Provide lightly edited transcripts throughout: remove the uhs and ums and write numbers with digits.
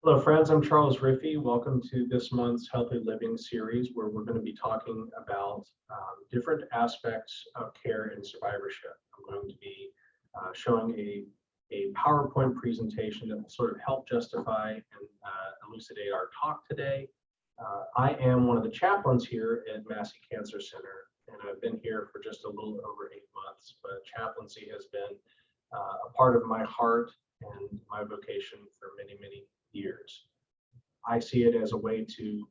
Hello, friends. I'm Charles Riffey. Welcome to this month's Healthy Living series, where we're going to be talking about different aspects of care and survivorship. I'm going to be showing a PowerPoint presentation that will sort of help justify and elucidate our talk today. I am one of the chaplains here at Massey Cancer Center, and I've been here for just a little over 8 months, but chaplaincy has been a part of my heart and my vocation for many, many years. I see it as a way to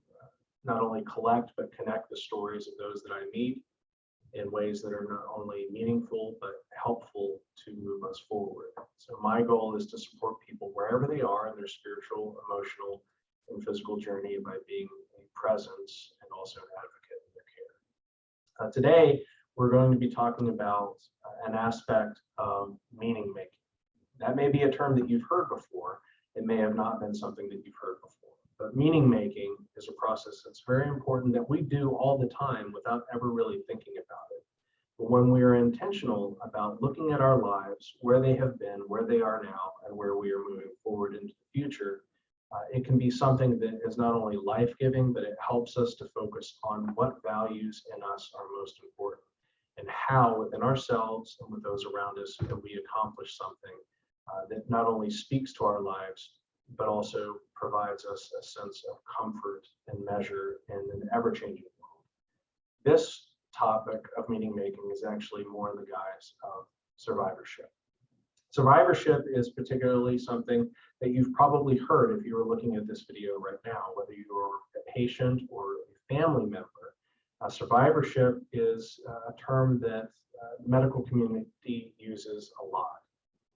not only collect but connect the stories of those that I meet in ways that are not only meaningful but helpful to move us forward. So my goal is to support people wherever they are in their spiritual, emotional, and physical journey by being a presence and also an advocate in their care. Today, we're going to be talking about an aspect of meaning making. That may be a term that you've heard before. It may have not been something that you've heard before, but meaning making is a process that's very important that we do all the time without ever really thinking about it. But when we are intentional about looking at our lives, where they have been, where they are now, and where we are moving forward into the future, it can be something that is not only life-giving, but it helps us to focus on what values in us are most important and how within ourselves and with those around us can we accomplish something that not only speaks to our lives, but also provides us a sense of comfort and measure in an ever-changing world. This topic of meaning making is actually more in the guise of survivorship. Survivorship is particularly something that you've probably heard if you were looking at this video right now, whether you're a patient or a family member. Survivorship is a term that the medical community uses a lot.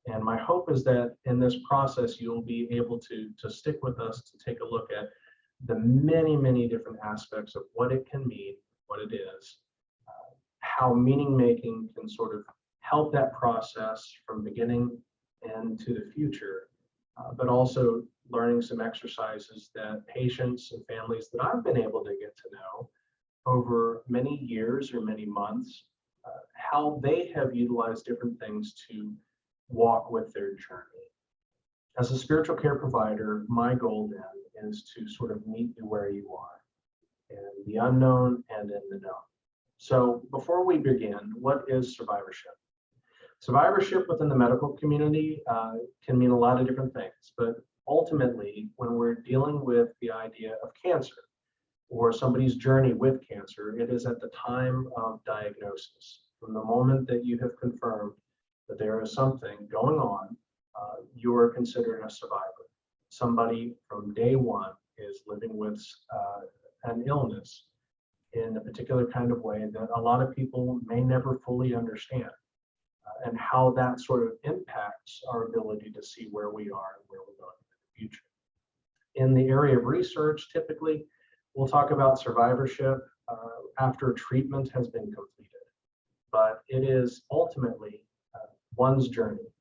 And my hope is that in this process, you'll be able to stick with us to take a look at the many, many different aspects of what it can mean, what it is, how meaning making can sort of help that process from beginning and to the future, but also learning some exercises that patients and families that I've been able to get to know over many years or many months, how they have utilized different things to walk with their journey. As a spiritual care provider, my goal then is to sort of meet you where you are, in the unknown and in the known. So before we begin, what is survivorship? Survivorship within the medical community can mean a lot of different things, but ultimately, when we're dealing with the idea of cancer or somebody's journey with cancer, it is at the time of diagnosis. From the moment that you have confirmed that there is something going on, you are considered a survivor. Somebody from day one is living with an illness in a particular kind of way that a lot of people may never fully understand, and how that sort of impacts our ability to see where we are and where we're going in the future. In the area of research, typically, we'll talk about survivorship after treatment has been completed, but it is ultimately one's journey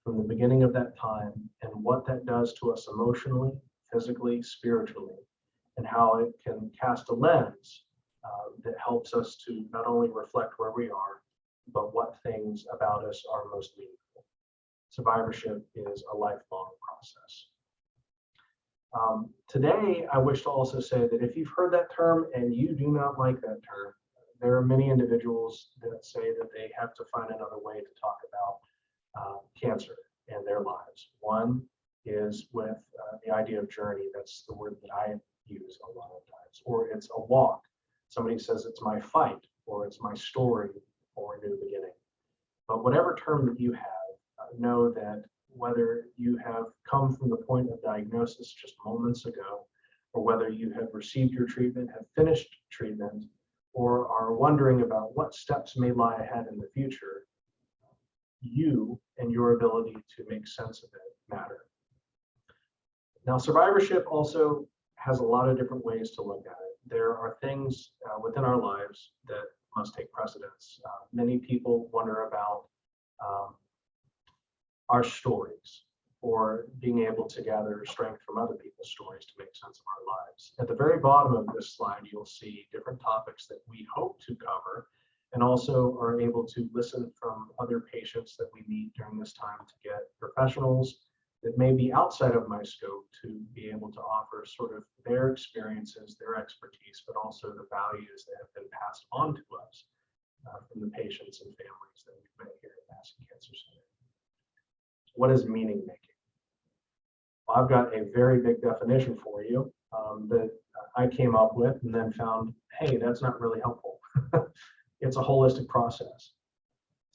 from the beginning of that time and what that does to us emotionally, physically, spiritually, and how it can cast a lens that helps us to not only reflect where we are, but what things about us are most meaningful. Survivorship is a lifelong process. Today, I wish to also say that if you've heard that term and you do not like that term, there are many individuals that say that they have to find another way to talk about cancer and their lives. One is with the idea of journey. That's the word that I use a lot of times. Or it's a walk. Somebody says it's my fight, or it's my story, or a new beginning. But whatever term that you have, know that whether you have come from the point of diagnosis just moments ago, or whether you have received your treatment, have finished treatment, or are wondering about what steps may lie ahead in the future, you and your ability to make sense of it matter. Now, survivorship also has a lot of different ways to look at it. There are things within our lives that must take precedence. Many people wonder about our stories, or being able to gather strength from other people's stories to make sense of our lives. At the very bottom of this slide, you'll see different topics that we hope to cover, and also are able to listen from other patients that we meet during this time to get professionals that may be outside of my scope to be able to offer sort of their experiences, their expertise, but also the values that have been passed on to us from the patients and families that we've met here at Massey Cancer Center. What is meaning making? Well, I've got a very big definition for you that I came up with and then found, hey, that's not really helpful. It's a holistic process.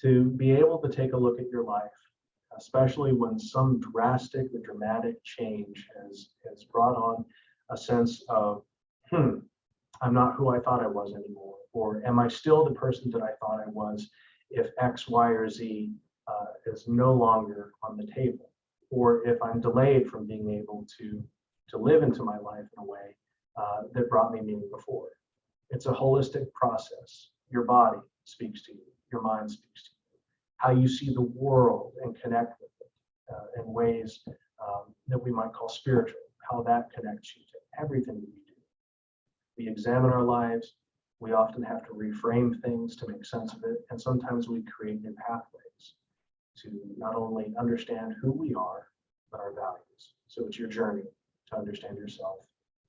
To be able to take a look at your life, especially when some drastic or dramatic change has brought on a sense of, I'm not who I thought I was anymore, or am I still the person that I thought I was if X, Y, or Z is no longer on the table, or if I'm delayed from being able to live into my life in a way that brought me meaning before. It's a holistic process. Your body speaks to you, your mind speaks to you, how you see the world and connect with it in ways that we might call spiritual, how that connects you to everything that we do. We examine our lives. We often have to reframe things to make sense of it. And sometimes we create new pathways to not only understand who we are, but our values. So it's your journey to understand yourself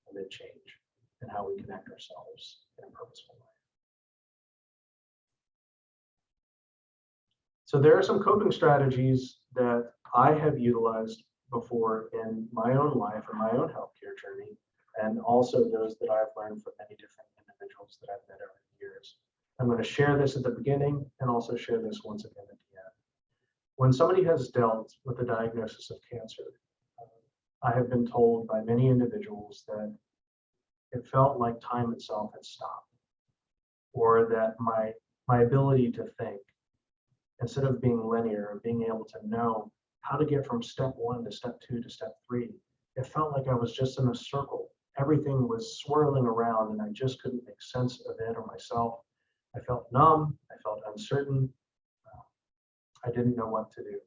amid change and how we connect ourselves in a purposeful way. So there are some coping strategies that I have utilized before in my own life and my own healthcare journey, and also those that I've learned from many different individuals that I've met over the years. I'm going to share this at the beginning and also share this once again at the end. When somebody has dealt with a diagnosis of cancer, I have been told by many individuals that it felt like time itself had stopped, or that my ability to think, instead of being linear and being able to know how to get from step 1 to step 2 to step 3, it felt like I was just in a circle. Everything was swirling around and I just couldn't make sense of it or myself. I felt numb, I felt uncertain. I didn't know what to do.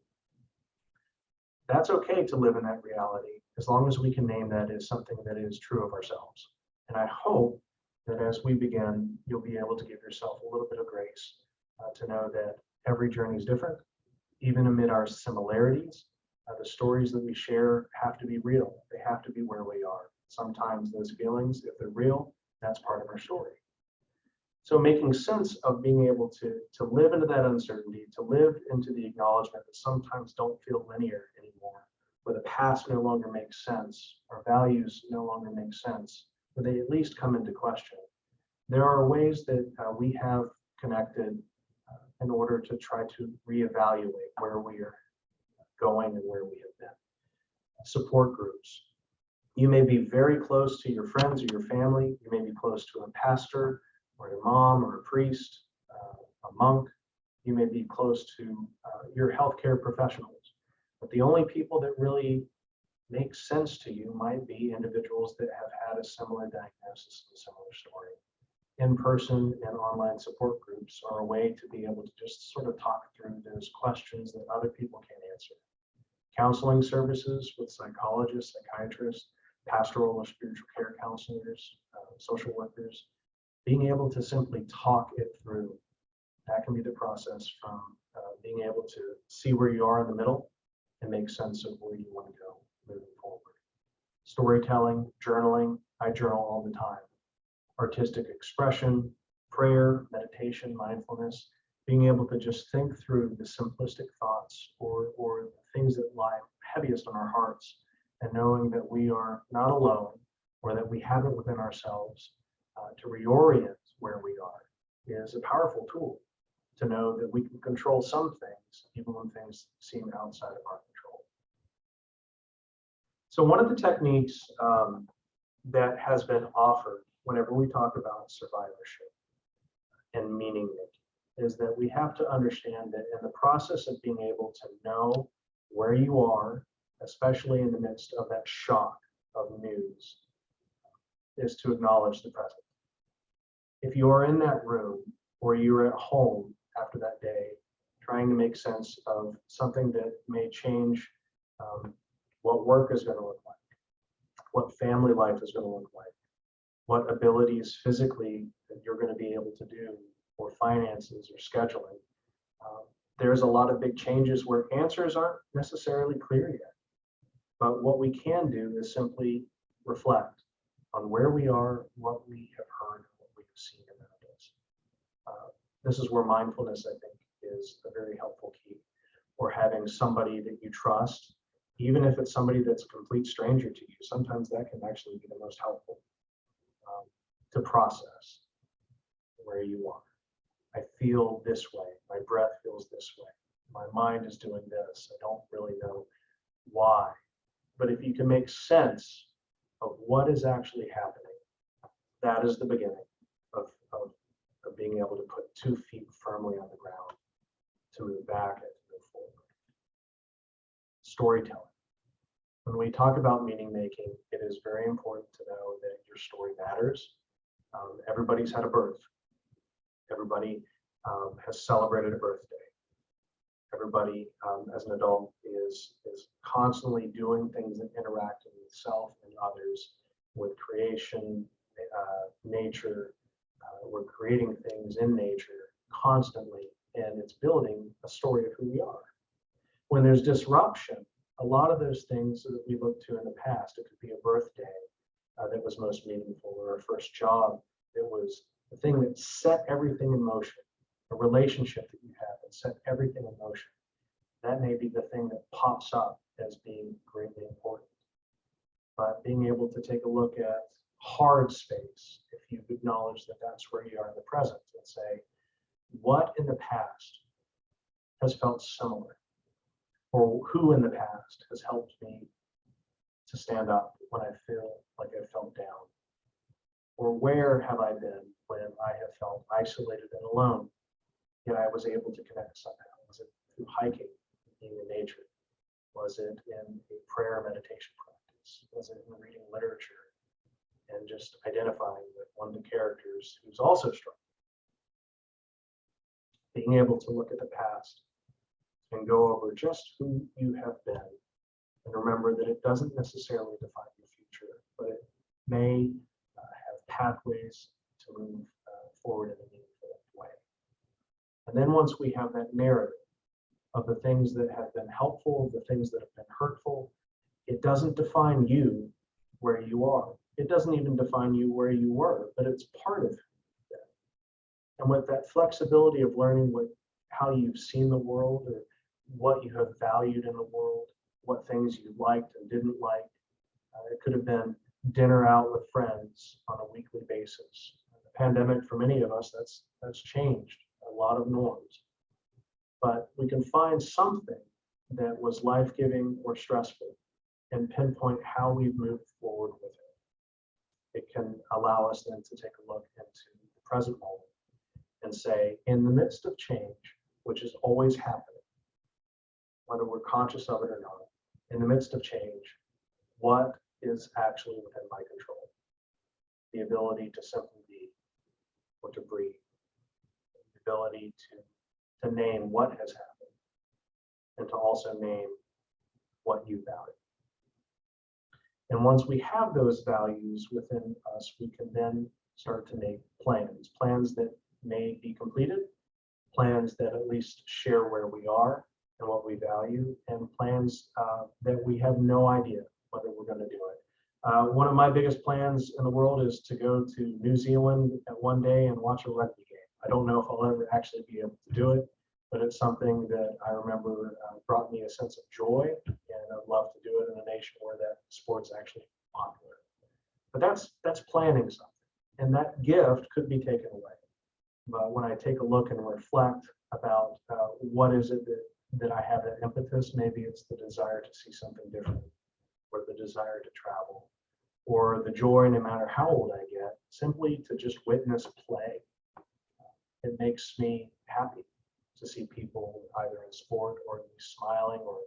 That's okay to live in that reality as long as we can name that as something that is true of ourselves. And I hope that as we begin, you'll be able to give yourself a little bit of grace to know that every journey is different, even amid our similarities. The stories that we share have to be real. They have to be where we are. Sometimes those feelings, if they're real, that's part of our story. So making sense of being able to live into that uncertainty, to live into the acknowledgement that sometimes don't feel linear anymore, where the past no longer makes sense, our values no longer make sense, but they at least come into question. There are ways that we have connected in order to try to reevaluate where we are going and where we have been. Support groups. You may be very close to your friends or your family. You may be close to a pastor or your mom or a priest, a monk. You may be close to your healthcare professionals. But the only people that really make sense to you might be individuals that have had a similar diagnosis and a similar story. In-person and online support groups are a way to be able to just sort of talk through those questions that other people can't answer. Counseling services with psychologists, psychiatrists, pastoral or spiritual care counselors, social workers, being able to simply talk it through. That can be the process from being able to see where you are in the middle and make sense of where you want to go moving forward. Storytelling, journaling, I journal all the time. Artistic expression, prayer, meditation, mindfulness, being able to just think through the simplistic thoughts or the things that lie heaviest on our hearts, and knowing that we are not alone or that we have it within ourselves to reorient where we are is a powerful tool to know that we can control some things even when things seem outside of our control. So one of the techniques that has been offered whenever we talk about survivorship and meaning making is that we have to understand that in the process of being able to know where you are, especially in the midst of that shock of news, is to acknowledge the present. If you are in that room or you're at home after that day, trying to make sense of something that may change what work is going to look like, what family life is going to look like, what abilities physically that you're going to be able to do, or finances or scheduling. There's a lot of big changes where answers aren't necessarily clear yet. But what we can do is simply reflect on where we are, what we have heard, what we have seen around us. This is where mindfulness, I think, is a very helpful key, or having somebody that you trust, even if it's somebody that's a complete stranger to you. Sometimes that can actually be the most helpful to process where you are. I feel this way. My breath feels this way. My mind is doing this. I don't really know why. But if you can make sense of what is actually happening, that is the beginning of being able to put 2 feet firmly on the ground to move back and to move forward. Storytelling. When we talk about meaning making, it is very important to know that your story matters. Everybody's had a birth. Everybody has celebrated a birthday. Everybody, as an adult, is constantly doing things that interact with self and others, with creation, nature. We're creating things in nature constantly, and it's building a story of who we are. When there's disruption, a lot of those things that we look to in the past, it could be a birthday that was most meaningful, or a first job that was the thing that set everything in motion, a relationship that you have that set everything in motion. That may be the thing that pops up as being greatly important. But being able to take a look at hard space, if you acknowledge that that's where you are in the present, and say, what in the past has felt similar? Or who in the past has helped me to stand up when I feel like I felt down? Or where have I been when I have felt isolated and alone, yet I was able to connect somehow? Was it through hiking, being in nature? Was it in a prayer meditation practice? Was it in reading literature and just identifying with one of the characters who's also struggling? Being able to look at the past and go over just who you have been, and remember that it doesn't necessarily define your future, but it may have pathways to move forward in a meaningful way. And then once we have that narrative of the things that have been helpful, the things that have been hurtful, it doesn't define you where you are. It doesn't even define you where you were, but it's part of that. And with that flexibility of learning how you've seen the world, or what you have valued in the world, what things you liked and didn't like. It could have been dinner out with friends on a weekly basis. The pandemic, for many of us, that's changed a lot of norms. But we can find something that was life-giving or stressful and pinpoint how we've moved forward with it. It can allow us then to take a look into the present moment and say, in the midst of change, which is always happening, whether we're conscious of it or not, in the midst of change, what is actually within my control? The ability to simply be, or to breathe, the ability to name what has happened, and to also name what you value. And once we have those values within us, we can then start to make plans that may be completed, plans that at least share where we are and what we value, and plans that we have no idea whether we're going to do it. One of my biggest plans in the world is to go to New Zealand one day and watch a rugby game. I don't know if I'll ever actually be able to do it, but it's something that I remember brought me a sense of joy, and I'd love to do it in a nation where that sport's actually popular. But that's planning something, and that gift could be taken away. But when I take a look and reflect about what is it that I have that impetus, maybe it's the desire to see something different, or the desire to travel, or the joy, no matter how old I get, simply to just witness play. It makes me happy to see people either in sport or at least smiling or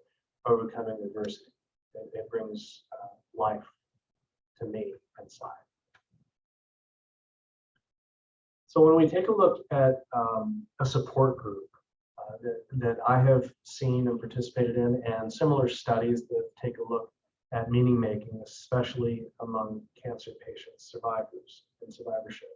overcoming adversity. It brings life to me inside. So when we take a look at a support group that I have seen and participated in, and similar studies that take a look at meaning making, especially among cancer patients, survivors, and survivorship,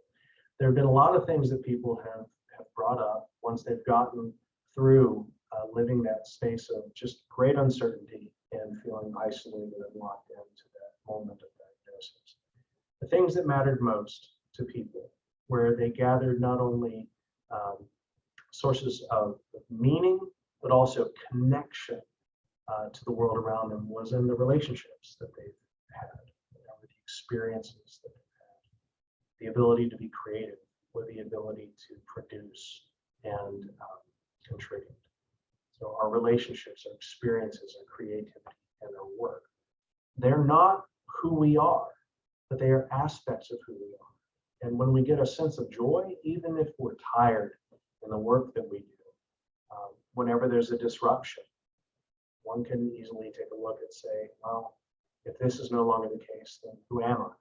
there have been a lot of things that people have brought up once they've gotten through living that space of just great uncertainty and feeling isolated and locked into that moment of diagnosis. The things that mattered most to people, where they gathered not only sources of meaning, but also connection to the world around them, was in the relationships that they've had, the experiences that they've had, the ability to be creative, or the ability to produce and contribute. So our relationships, our experiences, our creativity, and our work, they're not who we are, but they are aspects of who we are. And when we get a sense of joy, even if we're tired in the work that we do, whenever there's a disruption, one can easily take a look and say, well, if this is no longer the case, then who am I?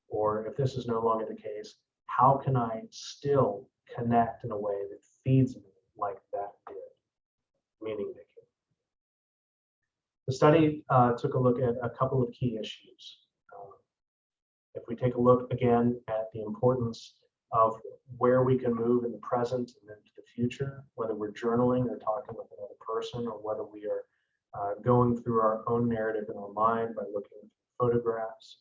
Or if this is no longer the case, how can I still connect in a way that feeds me like that did? Meaning making. The study took a look at a couple of key issues. If we take a look again at the importance of where we can move in the present and into the future, whether we're journaling or talking with another person, or whether we are going through our own narrative in our mind by looking at photographs,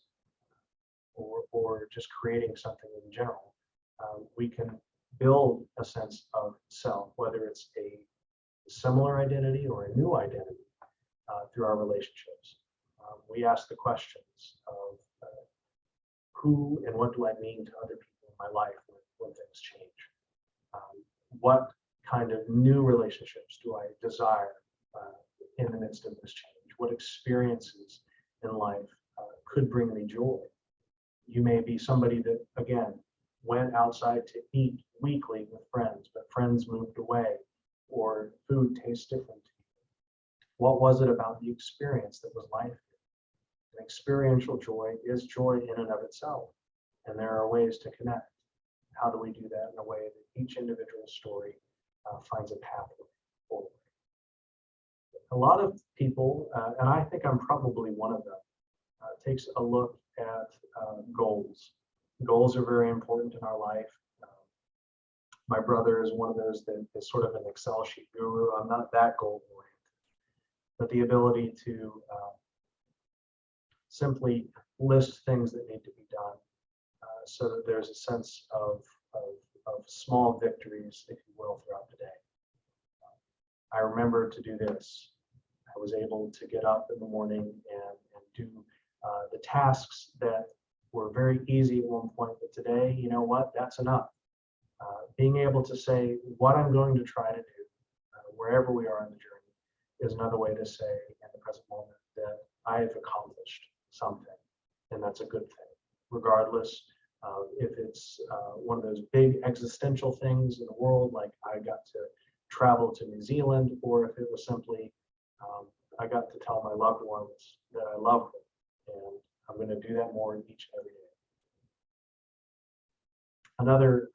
or just creating something in general, we can build a sense of self, whether it's a similar identity or a new identity through our relationships. We ask the questions of who and what do I mean to other people in my life when things change? What kind of new relationships do I desire in the midst of this change? What experiences in life could bring me joy? You may be somebody that, again, went outside to eat weekly with friends, but friends moved away, or food tastes different to you. What was it about the experience that was life? And experiential joy is joy in and of itself, and there are ways to connect. How do we do that in a way that each individual story finds a pathway forward? A lot of people, and I think I'm probably one of them, takes a look at goals. Goals are very important in our life. My brother is one of those that is sort of an Excel sheet guru. I'm not that goal oriented, but the ability to simply list things that need to be done, so that there's a sense of small victories, if you will, throughout the day. I remember to do this. I was able to get up in the morning and do the tasks that were very easy at one point, but today, you know what, that's enough. Being able to say what I'm going to try to do, wherever we are in the journey, is another way to say in the present moment that I have accomplished something, and that's a good thing, regardless if it's one of those big existential things in the world, like I got to travel to New Zealand, or if it was simply I got to tell my loved ones that I love them, and I'm going to do that more each and every day. Another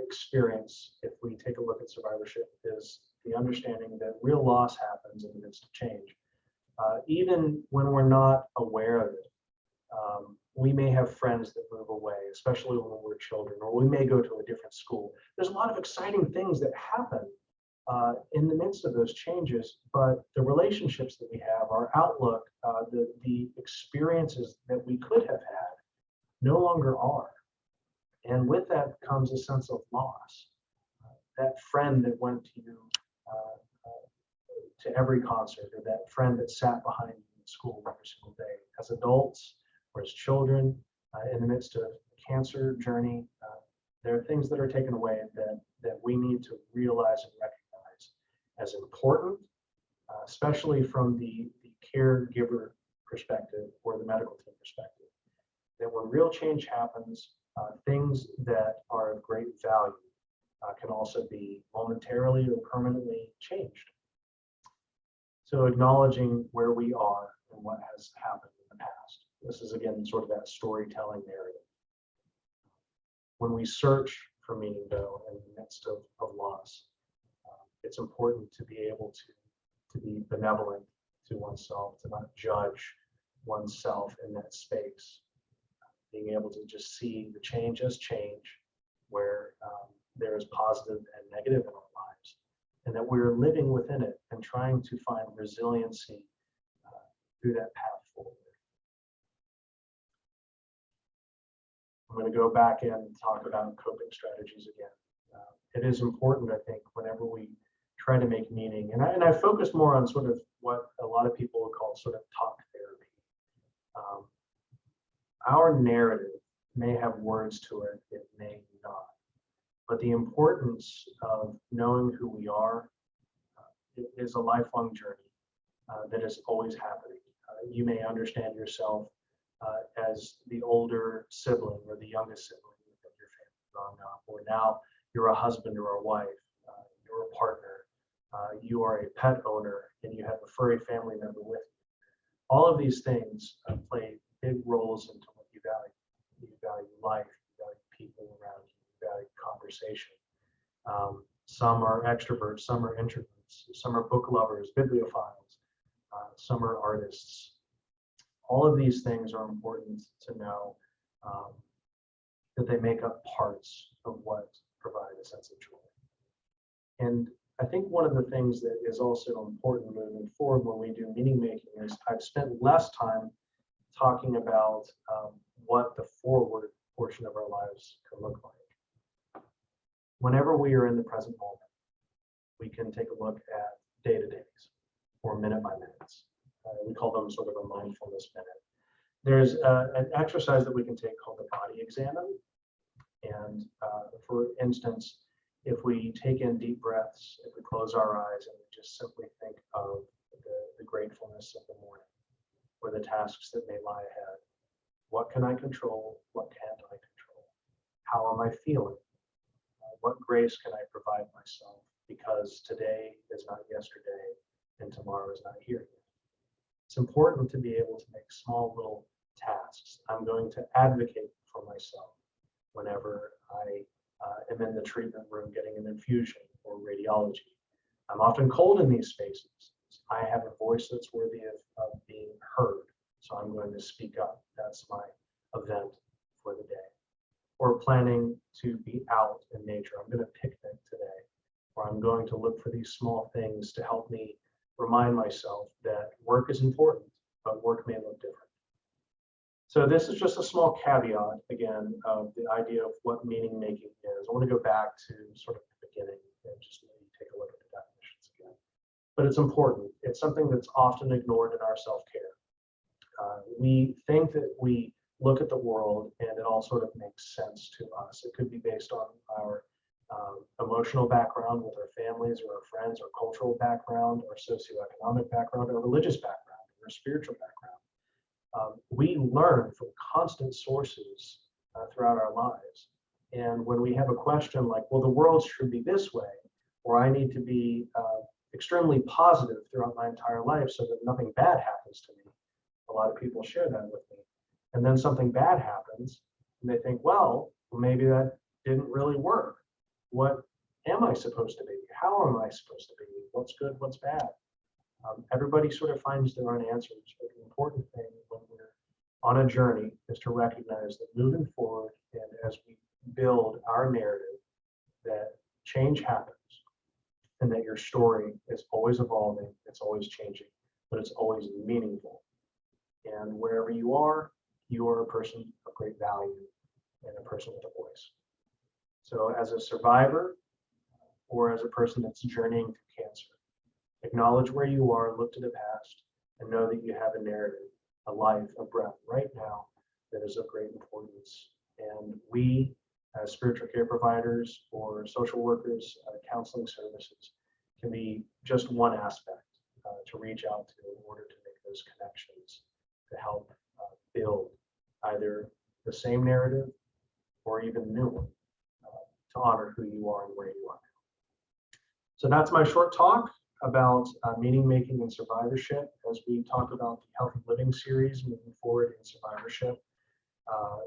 experience, if we take a look at survivorship, is the understanding that real loss happens in the midst of change. Even when we're not aware of it, we may have friends that move away, especially when we're children, or we may go to a different school. There's a lot of exciting things that happen in the midst of those changes, but the relationships that we have, our outlook, the experiences that we could have had no longer are. And with that comes a sense of loss. That friend that went to you to every concert, or that friend that sat behind you in school every single day. As adults or as children, in the midst of a cancer journey, there are things that are taken away that we need to realize and recognize as important, especially from the caregiver perspective or the medical team perspective. That when real change happens, things that are of great value can also be momentarily or permanently changed. So acknowledging where we are and what has happened in the past. This is, again, sort of that storytelling narrative. When we search for meaning, though, in the midst of loss, it's important to be able to be benevolent to oneself, to not judge oneself in that space. Being able to just see the change as change, where there is positive and negative in our lives, and that we're living within it and trying to find resiliency through that path forward. I'm going to go back in and talk about coping strategies again. It is important, I think, whenever we try to make meaning, and I focus more on sort of what a lot of people would call sort of talk therapy. Our narrative may have words to it, it may not. But the importance of knowing who we are is a lifelong journey that is always happening. You may understand yourself as the older sibling or the youngest sibling of your family growing up, or now you're a husband or a wife, you're a partner, you are a pet owner, and you have a furry family member with you. All of these things play big roles into what you value. You value life, you value people around you, you value conversation. Some are extroverts, some are introverts, some are book lovers, bibliophiles, some are artists. All of these things are important to know that they make up parts of what provide a sense of joy. And I think one of the things that is also important moving forward when we do meaning making is I've spent less time talking about what the forward portion of our lives can look like. Whenever we are in the present moment, we can take a look at day-to-days or minute-by-minutes. We call them sort of a mindfulness minute. There's an exercise that we can take called the body examine. And for instance, if we take in deep breaths, if we close our eyes and we just simply think of the gratefulness of the morning or the tasks that may lie ahead, what can I control? What can't I control? How am I feeling? What grace can I provide myself? Because today is not yesterday and tomorrow is not here yet. It's important to be able to make small little tasks. I'm going to advocate for myself whenever I am in the treatment room getting an infusion or radiology. I'm often cold in these spaces. I have a voice that's worthy of being heard, so I'm going to speak up. That's my event for the day. Or planning to be out in nature. I'm going to picnic today, or I'm going to look for these small things to help me remind myself that work is important, but work may look different. So this is just a small caveat, again, of the idea of what meaning making is. I want to go back to sort of the beginning and just maybe take a look at the definitions again. But it's important. It's something that's often ignored in our self-care. We think that we look at the world and it all sort of makes sense to us. It could be based on our emotional background with our families or our friends, or cultural background, or socioeconomic background, or religious background, or spiritual background. We learn from constant sources throughout our lives. And when we have a question like, well, the world should be this way, or I need to be extremely positive throughout my entire life so that nothing bad happens to me. A lot of people share that with me. And then something bad happens, and they think, well, maybe that didn't really work. What am I supposed to be? How am I supposed to be? What's good? What's bad? Everybody sort of finds their own answers. But the important thing when we're on a journey is to recognize that moving forward and as we build our narrative, that change happens and that your story is always evolving, it's always changing, but it's always meaningful. And wherever you are a person of great value and a person with a voice. So as a survivor or as a person that's journeying through cancer, acknowledge where you are, look to the past, and know that you have a narrative, a life, a breath right now that is of great importance. And we, as spiritual care providers or social workers, counseling services, can be just one aspect to reach out to in order to make those connections to help build either the same narrative or even new one to honor who you are and where you are. So that's my short talk about meaning making and survivorship as we talk about the Healthy Living series moving forward in survivorship.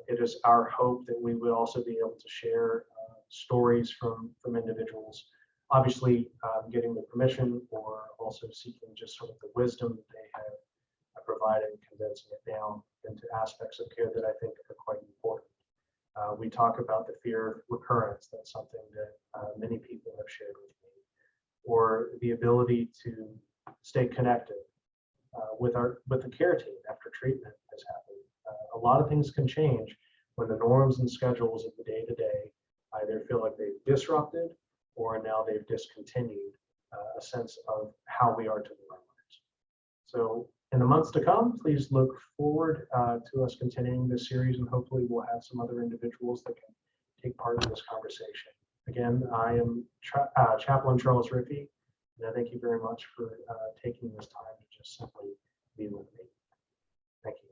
It is our hope that we would also be able to share stories from individuals, obviously getting the permission or also seeking just sort of the wisdom that they have provided and condensing it down into aspects of care that I think are quite important. We talk about the fear of recurrence. That's something that many people have shared with me, or the ability to stay connected with the care team after treatment has happened. A lot of things can change when the norms and schedules of the day-to-day either feel like they've disrupted or now they've discontinued a sense of how we are to live our lives. So in the months to come, please look forward to us continuing this series, and hopefully we'll have some other individuals that can take part in this conversation. Again, I am Chaplain Charles Riffey, and I thank you very much for taking this time to just simply be with me. Thank you.